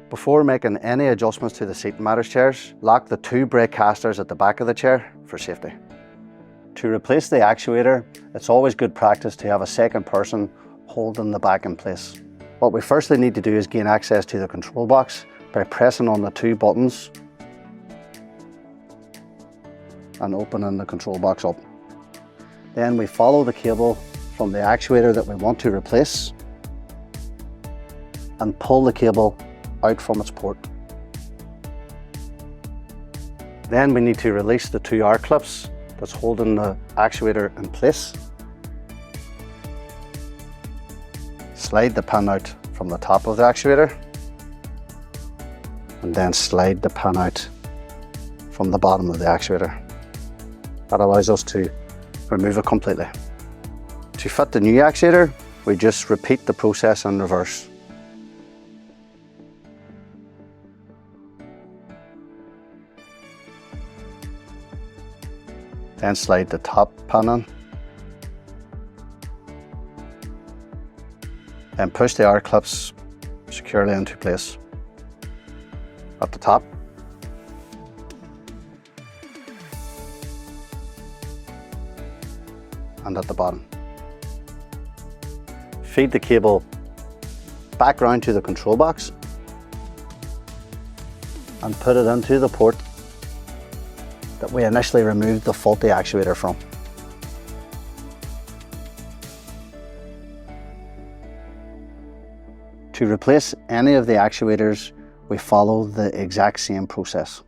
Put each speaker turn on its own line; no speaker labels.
Before making any adjustments to the seat matters chairs, lock the 2 brake casters at the back of the chair for safety. To replace the actuator, it's always good practice to have a second person holding the back in place. What we firstly need to do is gain access to the control box by pressing on the 2 buttons and opening the control box up. Then we follow the cable from the actuator that we want to replace and pull the cable out from its port. Then we need to release the 2 R clips that's holding the actuator in place. Slide the pin out from the top of the actuator and then slide the pin out from the bottom of the actuator. That allows us to remove it completely. To fit the new actuator, we just repeat the process in reverse. Then slide the top pin in. Then push the R clips securely into place at the top. And at the bottom. Feed the cable back round to the control box and put it into the port that we initially removed the faulty actuator from. To replace any of the actuators, we follow the exact same process.